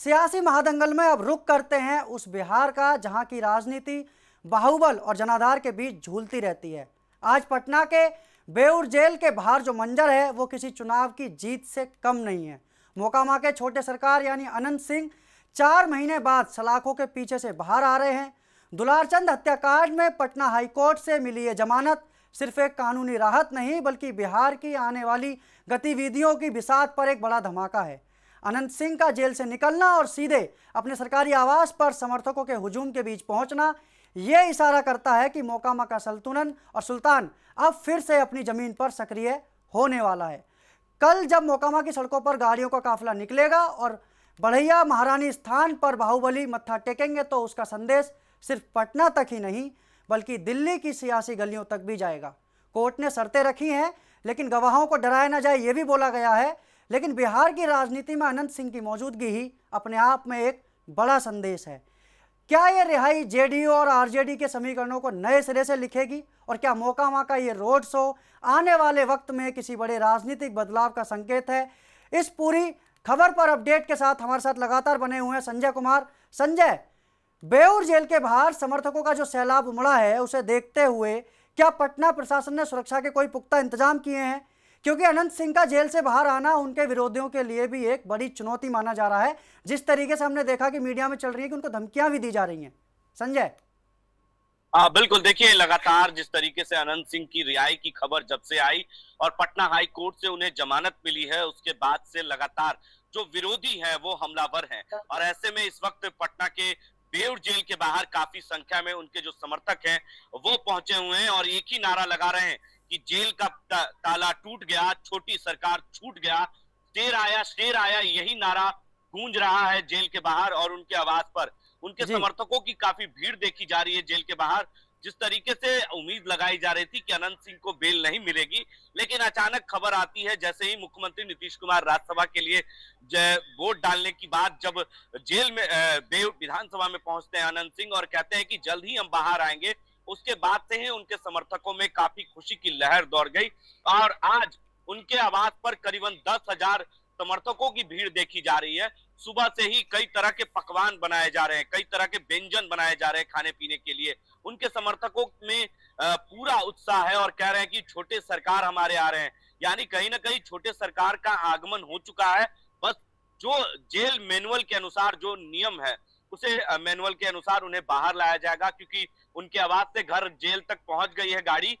सियासी महादंगल में अब रुख करते हैं उस बिहार का जहां की राजनीति बाहुबल और जनाधार के बीच झूलती रहती है। आज पटना के बेउर जेल के बाहर जो मंजर है वो किसी चुनाव की जीत से कम नहीं है। मोकामा के छोटे सरकार यानी अनंत सिंह 4 महीने बाद सलाखों के पीछे से बाहर आ रहे हैं। दुलारचंद हत्याकांड में पटना हाईकोर्ट से मिली ये जमानत सिर्फ एक कानूनी राहत नहीं बल्कि बिहार की आने वाली गतिविधियों की बिसात पर एक बड़ा धमाका है। अनंत सिंह का जेल से निकलना और सीधे अपने सरकारी आवास पर समर्थकों के हुजूम के बीच पहुंचना ये इशारा करता है कि मोकामा का सल्तनत और सुल्तान अब फिर से अपनी जमीन पर सक्रिय होने वाला है। कल जब मोकामा की सड़कों पर गाड़ियों का काफिला निकलेगा और बढ़ैया महारानी स्थान पर बाहुबली मत्था टेकेंगे तो उसका संदेश सिर्फ पटना तक ही नहीं बल्कि दिल्ली की सियासी गलियों तक भी जाएगा। कोर्ट ने शर्तें रखी हैं लेकिन गवाहों को डराया ना जाए ये भी बोला गया है। लेकिन बिहार की राजनीति में अनंत सिंह की मौजूदगी ही अपने आप में एक बड़ा संदेश है। क्या यह रिहाई जेडीयू और आरजेडी के समीकरणों को नए सिरे से लिखेगी और क्या मोकामा का ये रोड शो आने वाले वक्त में किसी बड़े राजनीतिक बदलाव का संकेत है? इस पूरी खबर पर अपडेट के साथ हमारे साथ लगातार बने हुए हैं संजय कुमार। संजय, बेउर जेल के बाहर समर्थकों का जो सैलाब उमड़ा है उसे देखते हुए क्या पटना प्रशासन ने सुरक्षा के कोई पुख्ता इंतजाम किए हैं? क्योंकि अनंत सिंह का जेल से बाहर आना उनके विरोधियों के लिए भी एक बड़ी चुनौती माना जा रहा है। जिस तरीके से हमने देखा कि मीडिया में चल रही है कि उनको धमकियां भी दी जा रही हैं। संजय। हाँ बिल्कुल, देखिए लगातार जिस तरीके से अनंत सिंह की रिहाई की खबर जब से आई और पटना हाई कोर्ट से उन्हें जमानत मिली है उसके बाद से लगातार जो विरोधी हैं वो हमलावर हैं। और ऐसे में इस वक्त पटना के बेउर जेल के बाहर काफी संख्या में उनके जो समर्थक हैं वो पहुंचे हुए हैं और एक ही नारा लगा रहे हैं कि जेल का ताला टूट गया, छोटी सरकार छूट गया, शेर आया, यही नारा गूंज रहा है जेल के बाहर और उनके आवाज पर। उनके समर्थकों की काफी भीड़ देखी जा रही है जेल के बाहर। जिस तरीके से उम्मीद लगाई जा रही थी कि अनंत सिंह को बेल नहीं मिलेगी, लेकिन अचानक खबर आती है जैसे ही मुख्यमंत्री नीतीश कुमार राज्यसभा के लिए वोट डालने की बात जब जेल में विधानसभा में पहुंचते हैं अनंत सिंह और कहते हैं कि जल्द ही हम बाहर आएंगे, उसके बाद से ही उनके समर्थकों में काफी खुशी की लहर दौड़ गई और आज उनके आवास पर करीबन 10,000 समर्थकों की भीड़ देखी जा रही है। सुबह से ही कई तरह के पकवान बनाए जा रहे हैं, कई तरह के व्यंजन बनाए जा रहे हैं खाने पीने के लिए। उनके समर्थकों में पूरा उत्साह है और कह रहे हैं कि छोटे सरकार हमारे आ रहे हैं, यानी कहीं ना कहीं छोटे सरकार का आगमन हो चुका है। बस जो जेल मैनुअल के अनुसार जो नियम है उसे मैनुअल के अनुसार उन्हें बाहर लाया जाएगा, क्योंकि उनके आवाज से घर जेल तक पहुंच गई है गाड़ी।